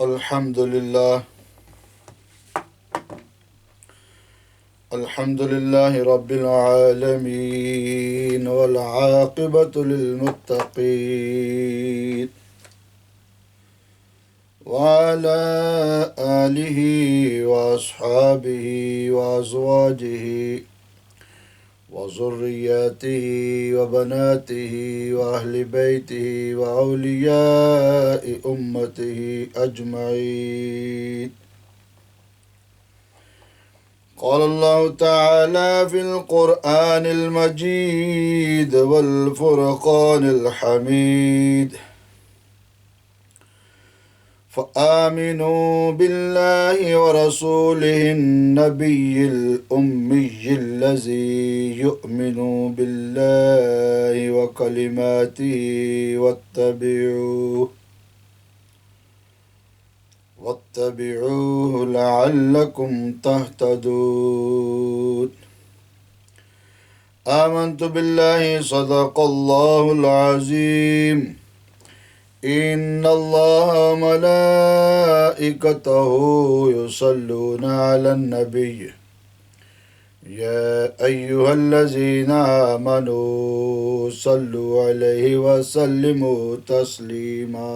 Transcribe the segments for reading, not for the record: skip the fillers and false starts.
الحمد لله الحمد لله رب العالمين والعاقبة للمتقين وعلى آله وأصحابه وأزواجه وذرياته وبناته وأهل بيته وأولياء أمته أجمعين. قال الله تعالى في القرآن المجيد والفرقان الحميد: فآمنوا بالله ورسوله النبي الأمي الذي يؤمن بالله وكلماته واتبعوه لعلكم تهتدون. آمنت بالله صدق الله العظيم. إن الله وملائكته يصلون على النبي يا أيها الذين آمنوا صلوا عليه وسلموا تسليما.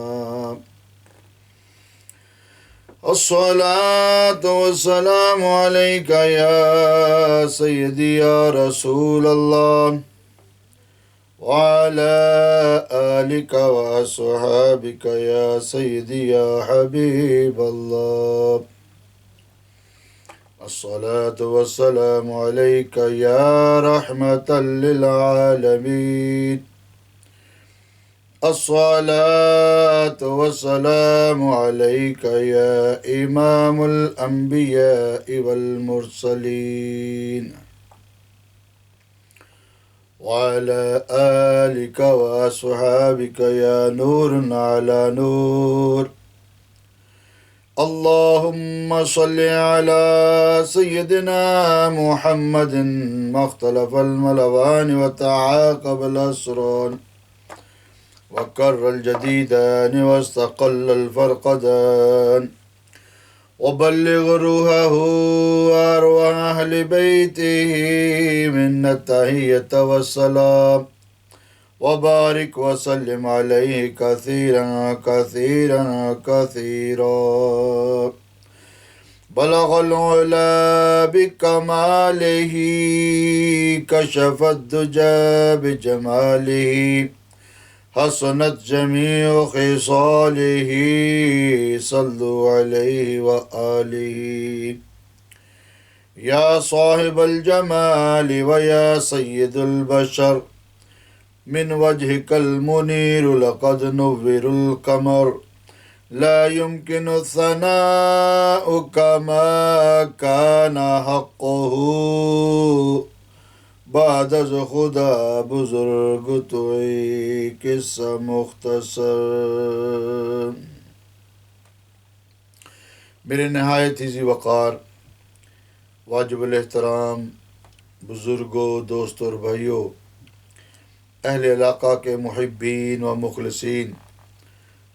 الصلاة والسلام عليك يا سيدي يا رسول الله وعلى آلك وأصحابك يا سيدي يا حبيب الله. الصلاة والسلام عليك يا رحمة للعالمين. الصلاة والسلام عليك يا إمام الأنبياء والمرسلين وعلى آلك وأصحابك يا نور على نور. اللهم صل على سيدنا محمد ما اختلف الملوان وتعاقب الأسران وكر الجديدان واستقل الفرقدان، وبلغ روحه وأرواح أهل بيته من التحية والسلام، وبارك وسلم عليه كثيرا كثيرا كثيرا. بلغ العلا بكماله كشف الدجى بجماله حسنت جميع خصاله صلوا عليه وآله. يا صاحب الجمال ويا سيد البشر من وجهك المنير لقد نور القمر، لا يمكن الثناء كما كان حقه بعد از خدا بزرگ توئی قصہ مختصر. میرے نہایت ہی ذی وقار واجب الاحترام بزرگوں، دوستوں اور بھائیوں، اہل علاقہ کے محبین و مخلصین،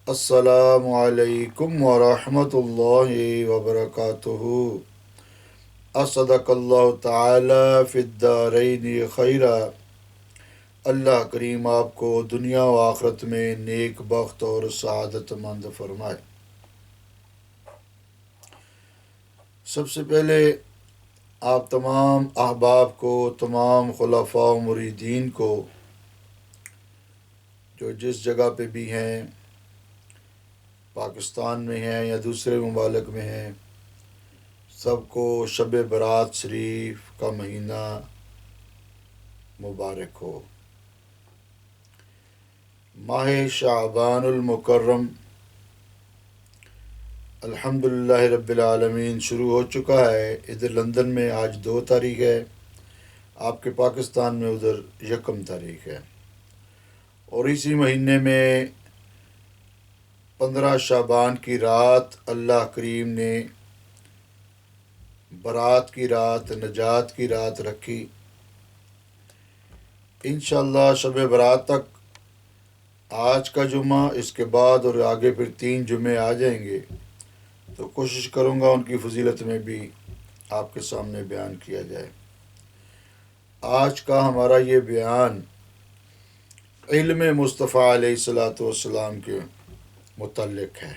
السلام علیکم ورحمۃ اللہ وبرکاتہ. اصدق اللہ تعالی فی الدارین خیرا. اللہ کریم آپ کو دنیا و آخرت میں نیک بخت اور سعادت مند فرمائے. سب سے پہلے آپ تمام احباب کو، تمام خلفاء و مریدین کو، جو جس جگہ پہ بھی ہیں، پاکستان میں ہیں یا دوسرے ممالک میں ہیں، سب کو شب برات شریف کا مہینہ مبارک ہو. ماہ شعبان المکرم الحمدللہ رب العالمین شروع ہو چکا ہے. ادھر لندن میں آج 2 تاریخ ہے، آپ کے پاکستان میں ادھر 1 تاریخ ہے، اور اسی مہینے میں 15 شعبان کی رات اللہ کریم نے برات کی رات، نجات کی رات رکھی. انشاءاللہ شب برات تک آج کا جمعہ، اس کے بعد اور آگے پھر 3 جمعے آ جائیں گے. تو کوشش کروں گا ان کی فضیلت میں بھی آپ کے سامنے بیان کیا جائے۔ آج کا ہمارا یہ بیان علم مصطفیٰ علیہ الصلاۃ والسلام کے متعلق ہے۔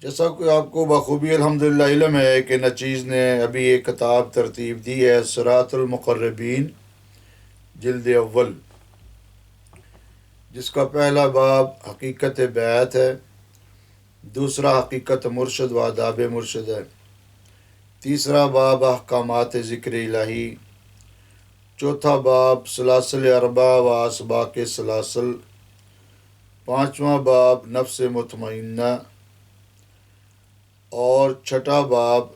جیسا کہ آپ کو بخوبی الحمدللہ علم ہے کہ نچیز نے ابھی ایک کتاب ترتیب دی ہے، صراط المقربین جلد اول، جس کا پہلا باب حقیقت بیعت ہے، دوسرا حقیقت مرشد و آداب مرشد ہے، تیسرا باب احکامات ذکر الہی، چوتھا باب سلاسل اربع و اسباق سلاسل، پانچواں باب نفس مطمئنہ، اور چھٹا باب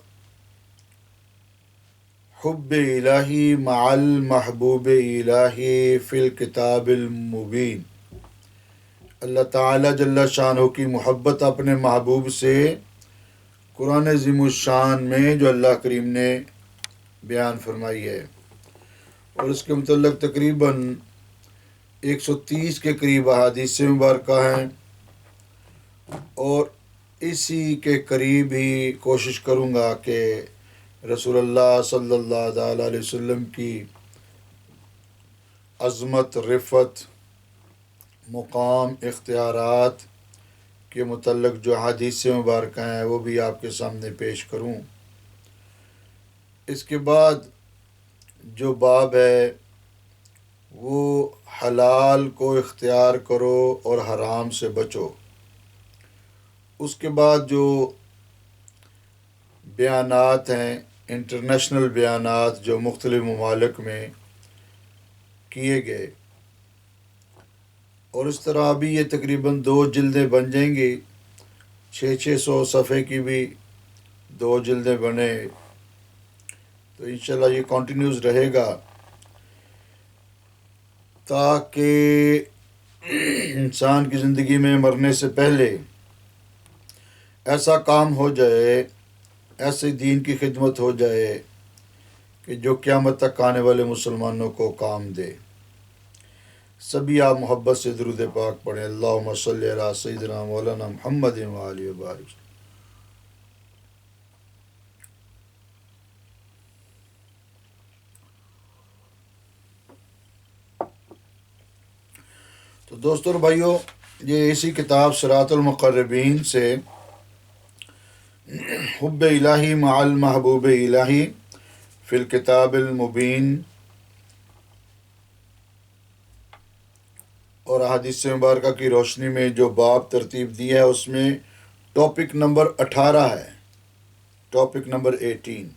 حب الہی مع المحبوب الہی فی الکتاب المبین۔ اللہ تعالیٰ جل شانہ کی محبت اپنے محبوب سے قرآن عظیم الشان میں جو اللہ کریم نے بیان فرمائی ہے، اور اس کے متعلق تقریباً 130 کے قریب احادیث مبارکہ ہیں، اور اسی کے قریب ہی کوشش کروں گا کہ رسول اللہ صلی اللہ تعالیٰ علیہ وسلم کی عظمت، رفت، مقام، اختیارات کے متعلق جو حدیث مبارکہ ہیں وہ بھی آپ کے سامنے پیش کروں۔ اس کے بعد جو باب ہے وہ حلال کو اختیار کرو اور حرام سے بچو۔ اس کے بعد جو بیانات ہیں، انٹرنیشنل بیانات جو مختلف ممالک میں کیے گئے، اور اس طرح ابھی یہ تقریباً 2 جلدیں بن جائیں گی، 600 صفحے کی بھی 2 جلدیں بنے، تو انشاءاللہ یہ کنٹینیوز رہے گا تاکہ انسان کی زندگی میں مرنے سے پہلے ایسا کام ہو جائے، ایسے دین کی خدمت ہو جائے کہ جو قیامت تک آنے والے مسلمانوں کو کام دے۔ سبھی آپ محبت سے درود پاک پڑھیں، اللہم صلی علی سیدنا مولانا محمد وآلہ وبارک۔ تو دوستوں اور بھائیوں، یہ اسی کتاب صراط المقربین سے حب الہی مع المحبوب الہی فی الکتاب المبین اور احادیث مبارکہ کی روشنی میں جو باب ترتیب دی ہے، اس میں ٹاپک نمبر 18 ہے، ٹاپک نمبر 18۔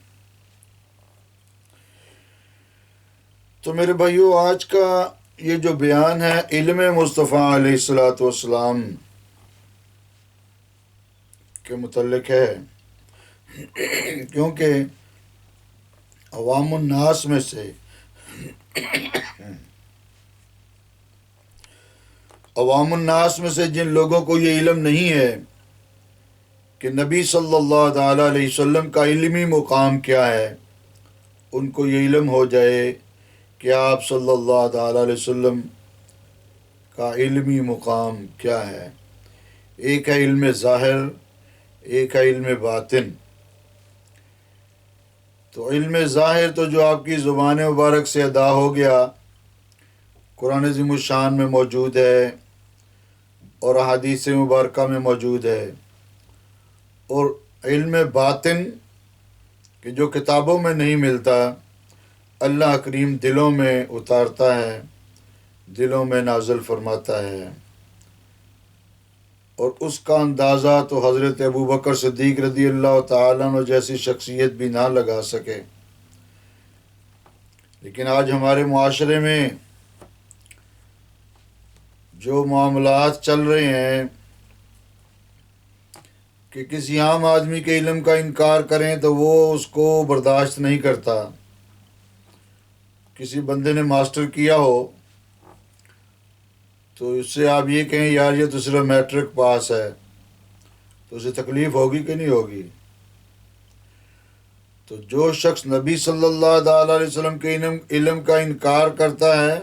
تو میرے بھائیوں، آج کا یہ جو بیان ہے علم مصطفیٰ علیہ الصلاۃ والسلام کے متعلق ہے، کیونکہ عوام الناس میں سے جن لوگوں کو یہ علم نہیں ہے کہ نبی صلی اللہ تعالیٰ علیہ وسلم کا علمی مقام کیا ہے، ان کو یہ علم ہو جائے کہ آپ صلی اللہ تعالیٰ علیہ وسلم کا علمی مقام کیا ہے۔ ایک ہے علم ظاہر، ایک ہے علم باطن۔ تو علم ظاہر تو جو آپ کی زبان مبارک سے ادا ہو گیا، قرآن عظیم الشان میں موجود ہے اور احادیث مبارکہ میں موجود ہے، اور علم باطن کہ جو کتابوں میں نہیں ملتا، اللہ کریم دلوں میں اتارتا ہے، دلوں میں نازل فرماتا ہے، اور اس کا اندازہ تو حضرت ابوبکر صدیق رضی اللہ تعالیٰ عنہ جیسی شخصیت بھی نہ لگا سکے۔ لیکن آج ہمارے معاشرے میں جو معاملات چل رہے ہیں کہ کسی عام آدمی کے علم کا انکار کریں تو وہ اس کو برداشت نہیں کرتا۔ کسی بندے نے ماسٹر کیا ہو تو اس سے آپ یہ کہیں یار یہ تو صرف میٹرک پاس ہے، تو اسے تکلیف ہوگی کہ نہیں ہوگی؟ تو جو شخص نبی صلی اللہ تعالیٰ علیہ وسلم کے علم کا انکار کرتا ہے،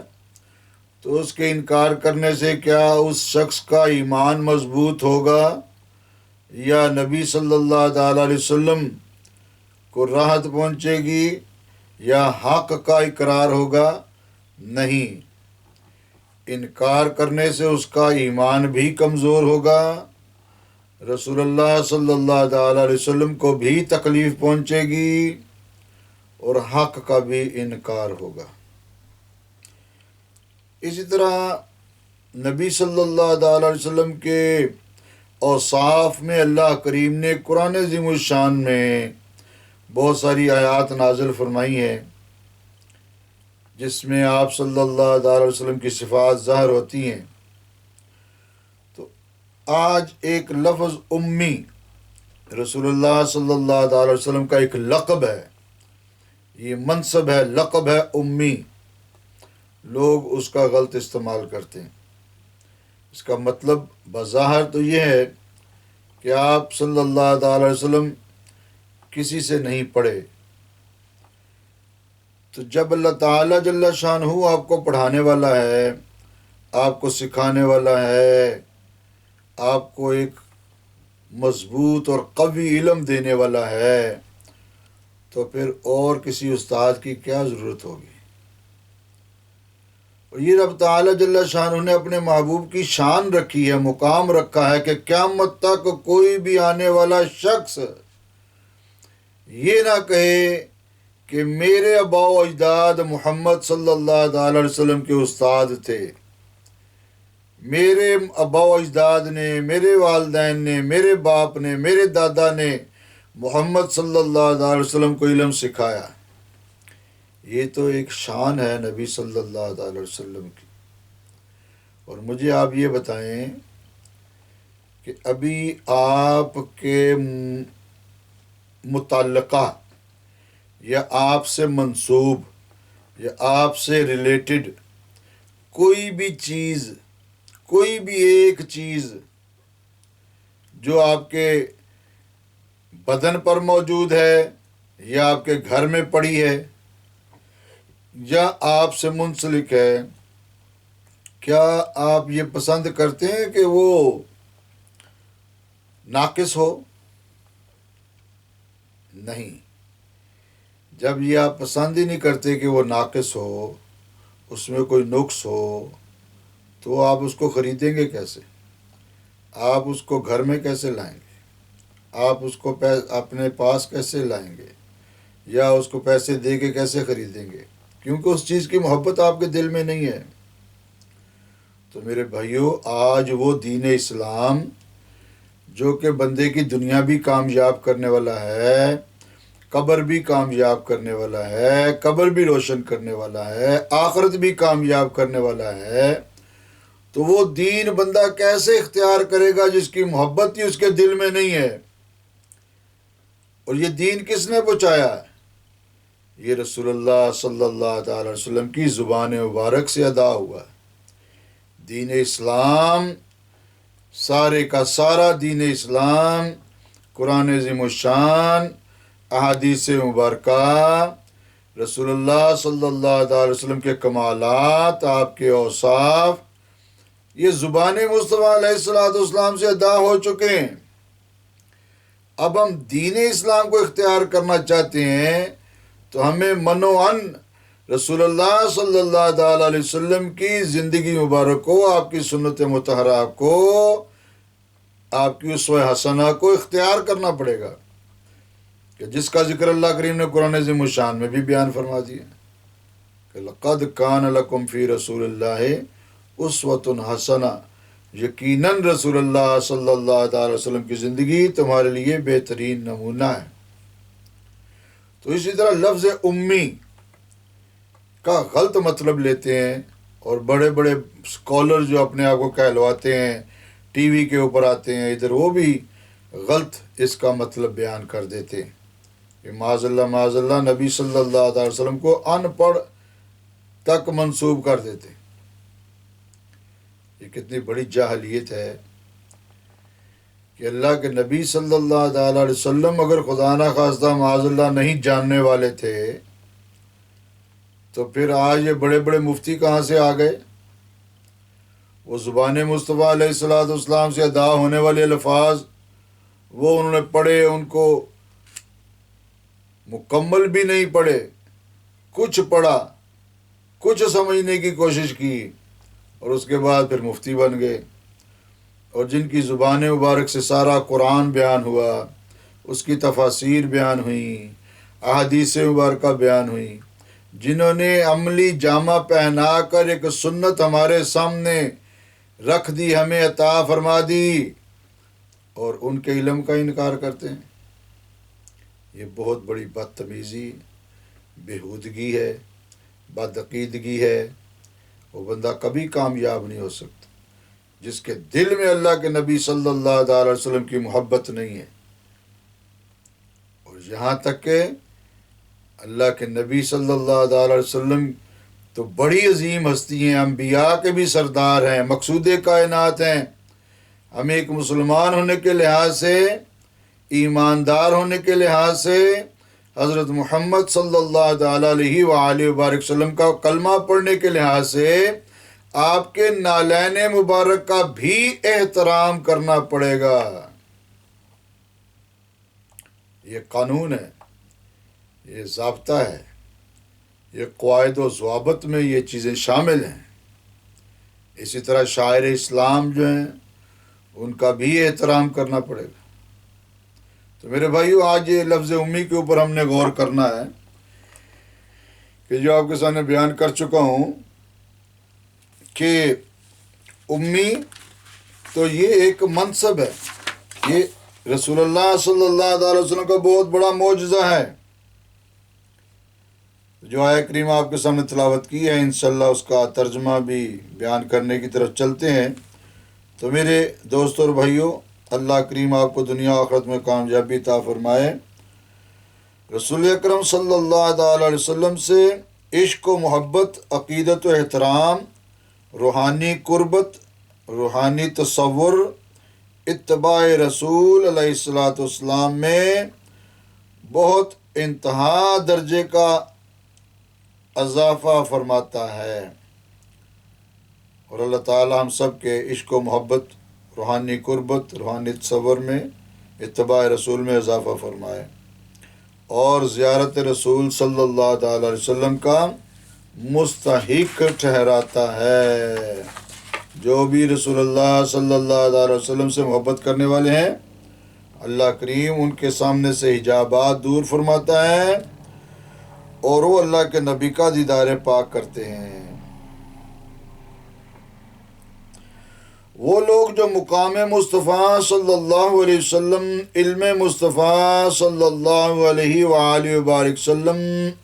تو اس کے انکار کرنے سے کیا اس شخص کا ایمان مضبوط ہوگا یا نبی صلی اللہ تعالیٰ علیہ وسلم کو راحت پہنچے گی یا حق کا اقرار ہوگا؟ نہیں، انکار کرنے سے اس کا ایمان بھی کمزور ہوگا، رسول اللہ صلی اللہ تعالیٰ علیہ وسلم کو بھی تکلیف پہنچے گی اور حق کا بھی انکار ہوگا۔ اسی طرح نبی صلی اللہ تعالیٰ علیہ وسلم کے اوصاف میں اللہ کریم نے قرآن عظیم الشان میں بہت ساری آیات نازل فرمائی ہیں جس میں آپ صلی اللہ تعالیٰ علیہ وسلم کی صفات ظاہر ہوتی ہیں۔ تو آج ایک لفظ امی رسول اللہ صلی اللہ تعالیٰ علیہ وسلم کا ایک لقب ہے، یہ منصب ہے، لقب ہے امی، لوگ اس کا غلط استعمال کرتے ہیں۔ اس کا مطلب بظاہر تو یہ ہے کہ آپ صلی اللہ تعالیٰ علیہ وسلم کسی سے نہیں پڑھے، تو جب اللہ تعالیٰ جل شانہ آپ کو پڑھانے والا ہے، آپ کو سکھانے والا ہے، آپ کو ایک مضبوط اور قوی علم دینے والا ہے، تو پھر اور کسی استاد کی کیا ضرورت ہوگی؟ اور یہ رب تعالیٰ جل شانہ نے اپنے محبوب کی شان رکھی ہے، مقام رکھا ہے کہ قیامت تک کوئی بھی آنے والا شخص یہ نہ کہے کہ میرے آبا و اجداد محمد صلی اللہ تعالی علیہ وسلم کے استاد تھے، میرے آبا و اجداد نے، میرے والدین نے، میرے باپ نے، میرے دادا نے محمد صلی اللہ علیہ وسلم کو علم سکھایا۔ یہ تو ایک شان ہے نبی صلی اللہ علیہ وسلم کی۔ اور مجھے آپ یہ بتائیں کہ ابھی آپ کے متعلقہ یا آپ سے منسوب یا آپ سے ریلیٹڈ کوئی بھی چیز، کوئی بھی ایک چیز جو آپ کے بدن پر موجود ہے یا آپ کے گھر میں پڑی ہے یا آپ سے منسلک ہے، کیا آپ یہ پسند کرتے ہیں کہ وہ ناقص ہو؟ نہیں، جب یہ آپ پسند ہی نہیں کرتے کہ وہ ناقص ہو، اس میں کوئی نقص ہو، تو آپ اس کو خریدیں گے کیسے؟ آپ اس کو گھر میں کیسے لائیں گے؟ آپ اس کو اپنے پاس کیسے لائیں گے؟ یا اس کو پیسے دے کے کیسے خریدیں گے؟ کیونکہ اس چیز کی محبت آپ کے دل میں نہیں ہے۔ تو میرے بھائیوں، آج وہ دین اسلام جو کہ بندے کی دنیا بھی کامیاب کرنے والا ہے، قبر بھی کامیاب کرنے والا ہے، قبر بھی روشن کرنے والا ہے، آخرت بھی کامیاب کرنے والا ہے، تو وہ دین بندہ کیسے اختیار کرے گا جس کی محبت ہی اس کے دل میں نہیں ہے؟ اور یہ دین کس نے پہنچایا ہے؟ یہ رسول اللہ صلی اللہ تعالی وسلم کی زبان مبارک سے ادا ہوا ہے۔ دین اسلام، سارے کا سارا دین اسلام، قرآن عظیم الشان، احادیث مبارکہ، رسول اللہ صلی اللہ تعالی وسلم کے کمالات، آپ کے اوصاف، یہ زبان مصطفیٰ علیہ السلام سے ادا ہو چکے ہیں۔ اب ہم دین اسلام کو اختیار کرنا چاہتے ہیں تو ہمیں منوعاً رسول اللہ صلی اللہ تعالی علیہ وسلم کی زندگی مبارک کو، آپ کی سنت مطہرہ کو، آپ کی اسوہ حسنہ کو اختیار کرنا پڑے گا، کہ جس کا ذکر اللہ کریم نے قرآن عظیم الشان میں بھی بیان فرما دیا کہ لَقَدْ كَانَ لَكُمْ فِي رَسُولِ اللَّهِ أُسْوَةٌ حَسَنَةٌ، یقیناً رسول اللہ صلی اللہ تعالی وسلم کی زندگی تمہارے لیے بہترین نمونہ ہے۔ تو اسی طرح لفظ امی کا غلط مطلب لیتے ہیں، اور بڑے بڑے اسکالر جو اپنے آپ کو کہلواتے ہیں، ٹی وی کے اوپر آتے ہیں ادھر، وہ بھی غلط اس کا مطلب بیان کر دیتے ہیں کہ معاذ اللہ نبی صلی اللہ علیہ وسلم کو ان پڑھ تک منسوب کر دیتے ہیں۔ یہ کتنی بڑی جاہلیت ہے کہ اللہ کے نبی صلی اللہ تعالی علیہ وسلم اگر خدا نہ خواستہ معاذ اللہ نہیں جاننے والے تھے، تو پھر آج یہ بڑے بڑے مفتی کہاں سے آ گئے؟ وہ زبان مصطفیٰ علیہ السلام سے ادا ہونے والے الفاظ وہ انہوں نے پڑھے، ان کو مکمل بھی نہیں پڑھے، کچھ پڑھا، کچھ سمجھنے کی کوشش کی، اور اس کے بعد پھر مفتی بن گئے۔ اور جن کی زبان مبارک سے سارا قرآن بیان ہوا، اس کی تفاسیر بیان ہوئیں، احادیث مبارکہ بیان ہوئیں، جنہوں نے عملی جامہ پہنا کر ایک سنت ہمارے سامنے رکھ دی، ہمیں عطا فرما دی، اور ان کے علم کا انکار کرتے ہیں۔ یہ بہت بڑی بدتمیزی، بےہودگی ہے، بدعقیدگی ہے۔ وہ بندہ کبھی کامیاب نہیں ہو سکتا جس کے دل میں اللہ کے نبی صلی اللہ علیہ وسلم کی محبت نہیں ہے۔ اور یہاں تک کہ اللہ کے نبی صلی اللہ علیہ وسلم تو بڑی عظیم ہستی ہیں، انبیاء کے بھی سردار ہیں، مقصود کائنات ہیں۔ ہمیں ایک مسلمان ہونے کے لحاظ سے، ایماندار ہونے کے لحاظ سے، حضرت محمد صلی اللہ علیہ وآلہ وبارک وسلم کا کلمہ پڑھنے کے لحاظ سے آپ کے نالین مبارک کا بھی احترام کرنا پڑے گا۔ یہ قانون ہے، یہ ضابطہ ہے، یہ قواعد و ضوابط میں یہ چیزیں شامل ہیں۔ اسی طرح شاعر اسلام جو ہیں ان کا بھی احترام کرنا پڑے گا۔ تو میرے بھائیو، آج یہ لفظ امی کے اوپر ہم نے غور کرنا ہے کہ جو آپ کے سامنے بیان کر چکا ہوں کہ امی تو یہ ایک منصب ہے، یہ رسول اللہ صلی اللہ علیہ وسلم کا بہت بڑا معجزہ ہے۔ جو آیہ کریمہ آپ کے سامنے تلاوت کی ہے، انشاءاللہ اس کا ترجمہ بھی بیان کرنے کی طرف چلتے ہیں۔ تو میرے دوستوں اور بھائیوں، اللہ کریم آپ کو دنیا و آخرت میں کامیابی عطا فرمائے۔ رسول اکرم صلی اللہ علیہ وسلم سے عشق و محبت، عقیدت و احترام، روحانی قربت، روحانی تصور، اتباع رسول علیہ السلام میں بہت انتہا درجے کا اضافہ فرماتا ہے، اور اللہ تعالی ہم سب کے عشق و محبت، روحانی قربت، روحانی تصور میں، اتباع رسول میں اضافہ فرمائے، اور زیارت رسول صلی اللہ علیہ وسلم کا مستحق ٹھہراتا ہے۔ جو بھی رسول اللہ صلی اللہ علیہ وسلم سے محبت کرنے والے ہیں، اللہ کریم ان کے سامنے سے حجابات دور فرماتا ہے، اور وہ اللہ کے نبی کا دیدار پاک کرتے ہیں۔ وہ لوگ جو مقام مصطفیٰ صلی اللہ علیہ وسلم، علم مصطفیٰ صلی اللہ علیہ وآلہ وبارک وسلم،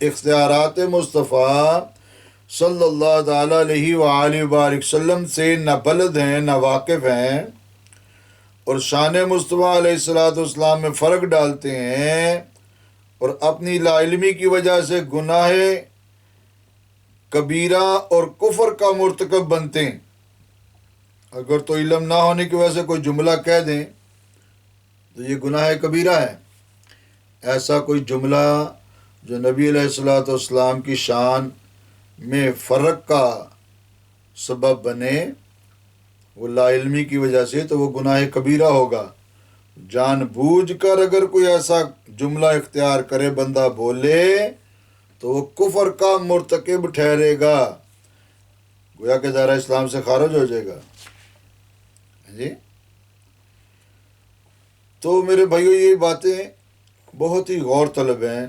اختیارات مصطفیٰ صلی اللہ علیہ وآلہ وبارک وسلم سے نہ بلد ہیں، نہ واقف ہیں، اور شان مصطفیٰ علیہ السلام میں فرق ڈالتے ہیں، اور اپنی لا علمی کی وجہ سے گناہ کبیرہ اور کفر کا مرتکب بنتے ہیں۔ اگر تو علم نہ ہونے کی وجہ سے کوئی جملہ کہہ دیں تو یہ گناہ کبیرہ ہے۔ ایسا کوئی جملہ جو نبی علیہ السلام کی شان میں فرق کا سبب بنے، وہ لا علمی کی وجہ سے، تو وہ گناہ کبیرہ ہوگا۔ جان بوجھ کر اگر کوئی ایسا جملہ اختیار کرے، بندہ بولے، تو وہ کفر کا مرتکب ٹھہرے گا، گویا کہ دائرہ اسلام سے خارج ہو جائے گا۔ جی تو میرے بھائیو، یہ باتیں بہت ہی غور طلب ہیں۔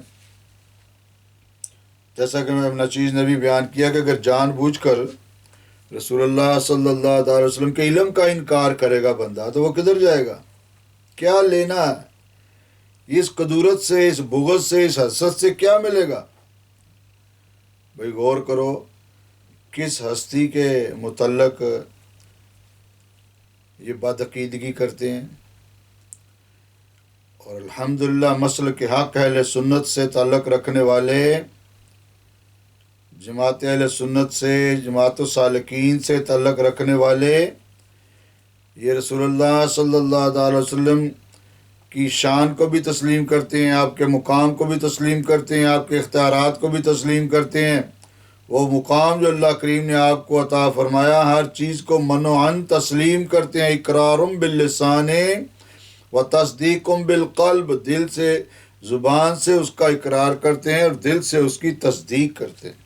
جیسا کہ میں نچیز نے بھی بیان کیا کہ اگر جان بوجھ کر رسول اللہ صلی اللہ علیہ وسلم کے علم کا انکار کرے گا بندہ، تو وہ کدھر جائے گا؟ کیا لینا ہے اس قدورت سے، اس بغض سے، اس حسد سے کیا ملے گا؟ بھائی غور کرو، کس ہستی کے متعلق یہ بدعقیدگی کرتے ہیں، اور الحمدللہ مسلک حق اہل سنت سے تعلق رکھنے والے، جماعت اہل سنت سے، جماعت السالکین سے تعلق رکھنے والے، یہ رسول اللہ صلی اللہ علیہ وسلم کی شان کو بھی تسلیم کرتے ہیں، آپ کے مقام کو بھی تسلیم کرتے ہیں، آپ کے اختیارات کو بھی تسلیم کرتے ہیں، وہ مقام جو اللہ کریم نے آپ کو عطا فرمایا، ہر چیز کو منوعاً تسلیم کرتے ہیں، اقرارم باللسان و تصدیقم بالقلب، دل سے، زبان سے اس کا اقرار کرتے ہیں اور دل سے اس کی تصدیق کرتے ہیں۔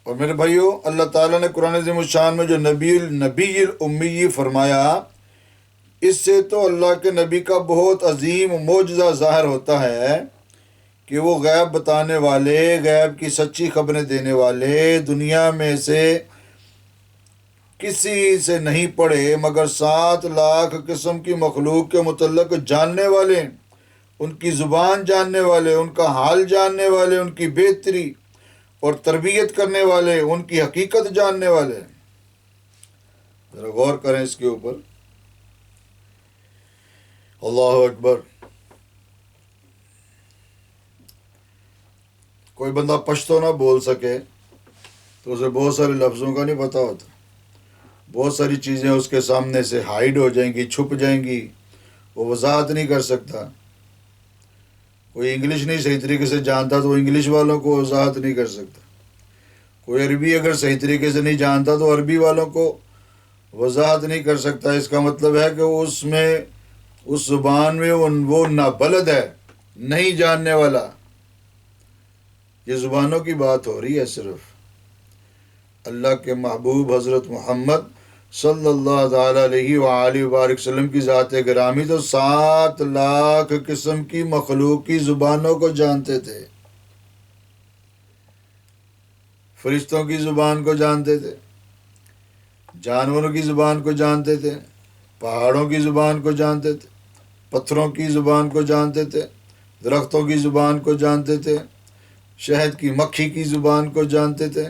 اور میرے بھائیو، اللہ تعالیٰ نے قرآن عظیم الشان میں جو نبی الامی فرمایا، اس سے تو اللہ کے نبی کا بہت عظیم معجزہ ظاہر ہوتا ہے کہ وہ غیب بتانے والے، غیب کی سچی خبریں دینے والے، دنیا میں سے کسی سے نہیں پڑھے مگر 7 لاکھ قسم کی مخلوق کے متعلق جاننے والے، ان کی زبان جاننے والے، ان کا حال جاننے والے، ان کی بہتری اور تربیت کرنے والے، ان کی حقیقت جاننے والے۔ ذرا غور کریں اس کے اوپر۔ اللہ اکبر۔ کوئی بندہ پشتو نہ بول سکے تو اسے بہت سارے لفظوں کا نہیں پتہ ہوتا، بہت ساری چیزیں اس کے سامنے سے ہائیڈ ہو جائیں گی، چھپ جائیں گی، وہ وضاحت نہیں کر سکتا۔ کوئی انگلش نہیں صحیح طریقے سے جانتا تو وہ انگلش والوں کو وضاحت نہیں کر سکتا، کوئی عربی اگر صحیح طریقے سے نہیں جانتا تو عربی والوں کو وضاحت نہیں کر سکتا۔ اس کا مطلب ہے کہ اس میں، اس زبان میں وہ نابلد ہے، نہیں جاننے والا۔ یہ زبانوں کی بات ہو رہی ہے صرف۔ اللہ کے محبوب حضرت محمد صلی اللہ تعالیٰ علیہ وآلہ وبارک وسلم کی ذات گرامی تو 7 لاکھ قسم کی مخلوق کی زبانوں کو جانتے تھے، فرشتوں کی زبان کو جانتے تھے، جانوروں کی زبان کو جانتے تھے، پہاڑوں کی زبان کو جانتے تھے، پتھروں کی زبان کو جانتے تھے، درختوں کی زبان کو جانتے تھے، شہد کی مکھی کی زبان کو جانتے تھے،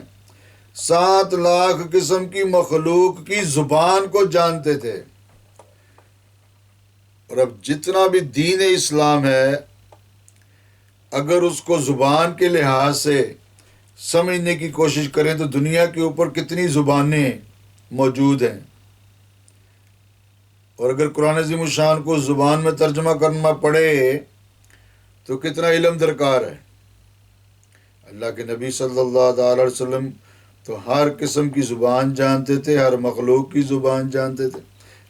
7 لاکھ قسم کی مخلوق کی زبان کو جانتے تھے۔ اور اب جتنا بھی دین اسلام ہے، اگر اس کو زبان کے لحاظ سے سمجھنے کی کوشش کریں تو دنیا کے اوپر کتنی زبانیں موجود ہیں، اور اگر قرآن عظیم الشان کو زبان میں ترجمہ کرنا پڑے تو کتنا علم درکار ہے۔ اللہ کے نبی صلی اللہ تعالی علیہ وسلم تو ہر قسم کی زبان جانتے تھے، ہر مخلوق کی زبان جانتے تھے۔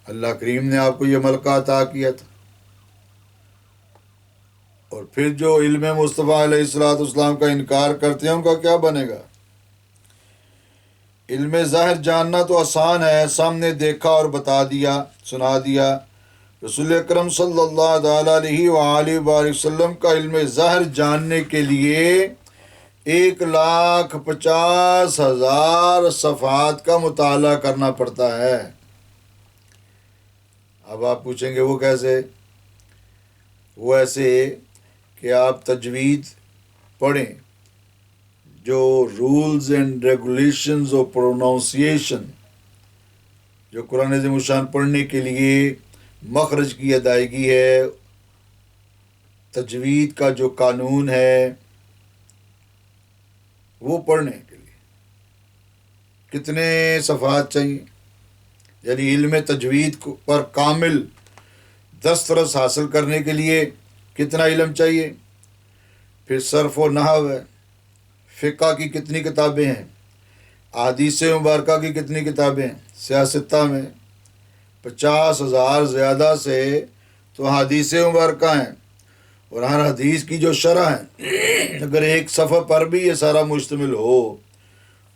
اللہ کریم نے آپ کو یہ ملکہ عطا کیا تھا۔ اور پھر جو علم مصطفیٰ علیہ السلام کا انکار کرتے ہیں ان کا کیا بنے گا؟ علم ظاہر جاننا تو آسان ہے، سامنے دیکھا اور بتا دیا، سنا دیا۔ رسول اکرم صلی اللہ تعالیٰ علیہ وآلہ وآلہ وسلم کا علم ظاہر جاننے کے لیے 1,50,000 صفحات کا مطالعہ کرنا پڑتا ہے۔ اب آپ پوچھیں گے وہ کیسے؟ وہ ایسے کہ آپ تجوید پڑھیں، جو رولز اینڈ ریگولیشنز اور پروناؤنسیشن جو قرآن عظیم الشان پڑھنے کے لیے مخرج کی ادائیگی ہے، تجوید کا جو قانون ہے، وہ پڑھنے کے لیے کتنے صفحات چاہیے؟ یعنی علم تجوید پر کامل دسترس حاصل کرنے کے لیے کتنا علم چاہیے؟ پھر صرف و نحو ہے، فقہ کی کتنی کتابیں ہیں، احادیث مبارکہ کی کتنی کتابیں ہیں، سیاستہ میں 50,000 زیادہ سے تو احادیث مبارکہ ہیں، اور ہر حدیث کی جو شرح ہے، اگر ایک صفحہ پر بھی یہ سارا مشتمل ہو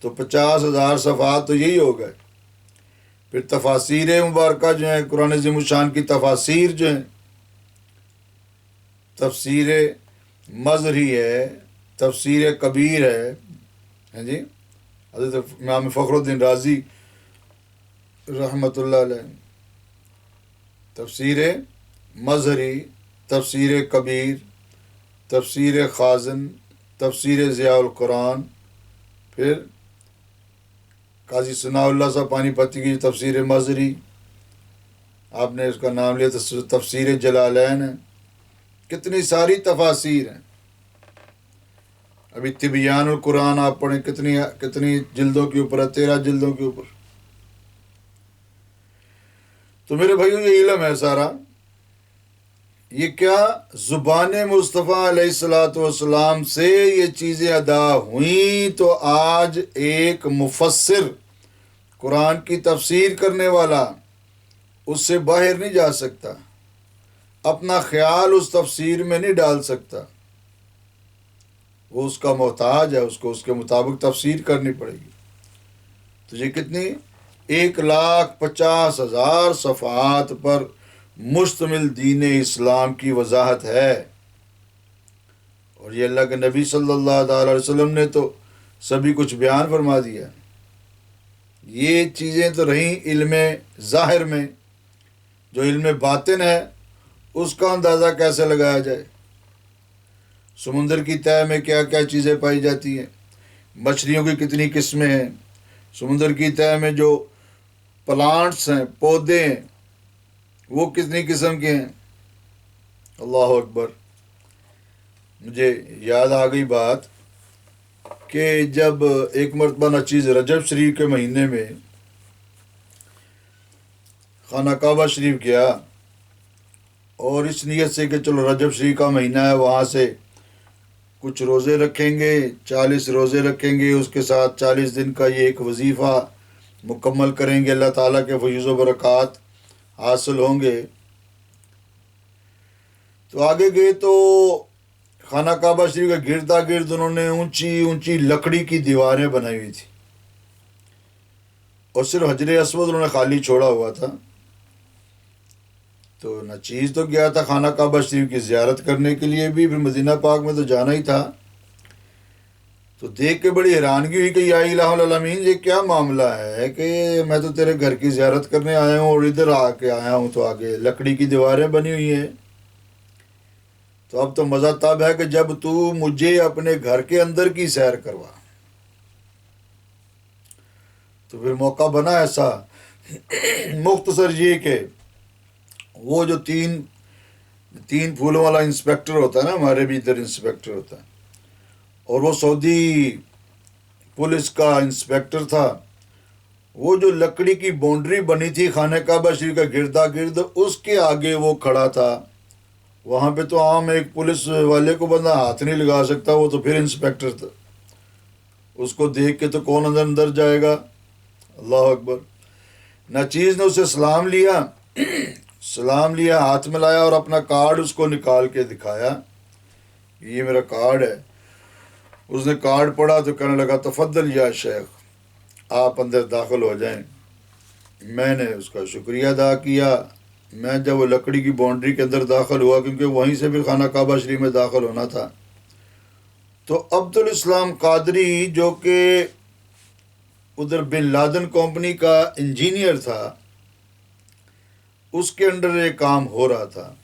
تو 50,000 صفحات تو یہی ہو گئے۔ پھر تفاسیر مبارکہ جو ہیں، قرآن عظیم الشان کی تفاسیر جو ہیں، تفسیر مظہری ہے، تفسیر کبیر ہے جی، حضرت امام فخر الدین رازی رحمۃ اللہ علیہ، تفسیر مظہری، تفسیر کبیر، تفسیر خازن، تفسیر ضیاء القرآن، پھر قاضی ثناء اللہ صاحب پانی پتی کی تفسیر مظہری، آپ نے اس کا نام لیا تفسیر جلالین ہے، کتنی ساری تفاسیر ہیں۔ ابھی تبیان القرآن آپ پڑھیں، کتنی جلدوں کے اوپر ہے، 13 جلدوں کے اوپر۔ تو میرے بھائیوں، یہ علم ہے سارا، یہ کیا زبان مصطفیٰ علیہ الصلاۃ والسلام سے یہ چیزیں ادا ہوئیں تو آج ایک مفسر قرآن کی تفسیر کرنے والا اس سے باہر نہیں جا سکتا، اپنا خیال اس تفسیر میں نہیں ڈال سکتا، وہ اس کا محتاج ہے، اس کو اس کے مطابق تفسیر کرنی پڑے گی۔ تو یہ کتنی 1,50,000 صفحات پر مشتمل دین اسلام کی وضاحت ہے، اور یہ اللہ کے نبی صلی اللہ تعالی علیہ وسلم نے تو سبھی کچھ بیان فرما دیا۔ یہ چیزیں تو رہیں علم ظاہر میں، جو علم باطن ہے اس کا اندازہ کیسے لگایا جائے؟ سمندر کی تہہ میں کیا کیا چیزیں پائی جاتی ہیں، مچھلیوں کی کتنی قسمیں ہیں، سمندر کی تہہ میں جو پلانٹس ہیں، پودے ہیں، وہ کتنی قسم کے ہیں۔ اللہ اکبر۔ مجھے یاد آ گئی بات کہ جب ایک مرتبہ نچیز رجب شریف کے مہینے میں خانہ کعبہ شریف گیا، اور اس نیت سے کہ چلو رجب شریف کا مہینہ ہے، وہاں سے کچھ روزے رکھیں گے، 40 روزے رکھیں گے، اس کے ساتھ 40 دن کا یہ ایک وظیفہ مکمل کریں گے، اللہ تعالیٰ کے فیض و برکات حاصل ہوں گے۔ تو آگے گئے تو خانہ کعبہ شریف کا گردا گرد انہوں نے اونچی اونچی لکڑی کی دیواریں بنائی ہوئی تھی، اور صرف حجر اسود انہوں نے خالی چھوڑا ہوا تھا۔ تو نچیز تو گیا تھا خانہ کعبہ شریف کی زیارت کرنے کے لیے بھی، پھر مدینہ پاک میں تو جانا ہی تھا۔ تو دیکھ کے بڑی حیرانگی ہوئی کہ یا الہ العالمین، یہ کیا معاملہ ہے کہ میں تو تیرے گھر کی زیارت کرنے آیا ہوں اور ادھر آ کے آیا ہوں تو آگے لکڑی کی دیواریں بنی ہوئی ہیں۔ تو اب تو مزہ تب ہے کہ جب تو مجھے اپنے گھر کے اندر کی سیر کروا۔ تو پھر موقع بنا ایسا، مختصر یہ کہ وہ جو تین پھولوں والا انسپیکٹر ہوتا ہے نا، ہمارے بھی ادھر انسپیکٹر ہوتا ہے، اور وہ سعودی پولیس کا انسپیکٹر تھا، وہ جو لکڑی کی باؤنڈری بنی تھی خانہ کعبہ شریف کا گردا گرد، اس کے آگے وہ کھڑا تھا۔ وہاں پہ تو عام ایک پولیس والے کو بندہ ہاتھ نہیں لگا سکتا، وہ تو پھر انسپیکٹر تھا، اس کو دیکھ کے تو کون اندر جائے گا۔ اللہ اکبر۔ ناچیز نے اسے سلام لیا، ہاتھ میں لایا اور اپنا کارڈ اس کو نکال کے دکھایا، یہ میرا کارڈ ہے۔ اس نے کارڈ پڑھا تو کہنے لگا تفضل یا شیخ، آپ اندر داخل ہو جائیں۔ میں نے اس کا شکریہ ادا کیا۔ میں جب وہ لکڑی کی باؤنڈری کے اندر داخل ہوا، کیونکہ وہیں سے بھی خانہ کعبہ شریف میں داخل ہونا تھا، تو عبدالاسلام قادری جو کہ ادھر بن لادن کمپنی کا انجینئر تھا، اس کے انڈر ایک کام ہو رہا تھا،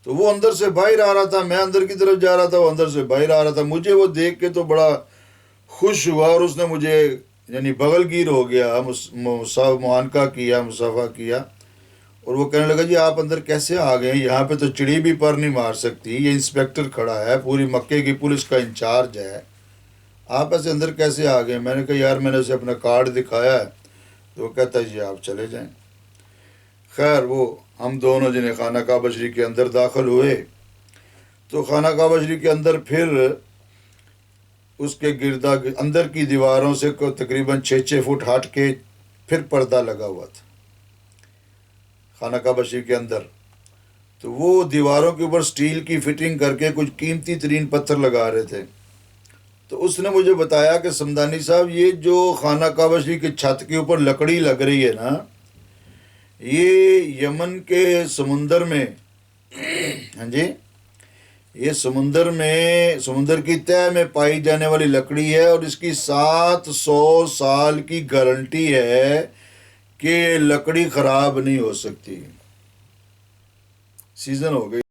تو وہ اندر سے باہر آ رہا تھا، میں اندر کی طرف جا رہا تھا، وہ اندر سے باہر آ رہا تھا۔ مجھے وہ دیکھ کے تو بڑا خوش ہوا، اور اس نے مجھے یعنی بغل گیر ہو گیا، معانقہ کیا، مصافحہ کیا، اور وہ کہنے لگا جی آپ اندر کیسے آ گئے ہیں؟ یہاں پہ تو چڑی بھی پر نہیں مار سکتی، یہ انسپیکٹر کھڑا ہے، پوری مکے کی پولیس کا انچارج ہے، آپ ایسے اندر کیسے آ گئے؟ میں نے کہا یار میں نے اسے اپنا کارڈ دکھایا ہے، تو وہ کہتا ہے جی آپ چلے جائیں۔ خیر وہ ہم دونوں جنہیں خانہ کعبہ شریف کے اندر داخل ہوئے، تو خانہ کعبہ شریف کے اندر پھر اس کے گردا اندر کی دیواروں سے تقریباً 6 فٹ ہٹ کے پھر پردہ لگا ہوا تھا خانہ کعبہ شریف کے اندر۔ تو وہ دیواروں کے اوپر سٹیل کی فٹنگ کر کے کچھ قیمتی ترین پتھر لگا رہے تھے۔ تو اس نے مجھے بتایا کہ سمدانی صاحب، یہ جو خانہ کعبہ شریف کی چھت کے اوپر لکڑی لگ رہی ہے نا، یہ یمن کے سمندر میں ہاں جی، یہ سمندر کی تہہ میں پائی جانے والی لکڑی ہے، اور اس کی 700 سال کی گارنٹی ہے کہ لکڑی خراب نہیں ہو سکتی۔ سیزن ہو گئی۔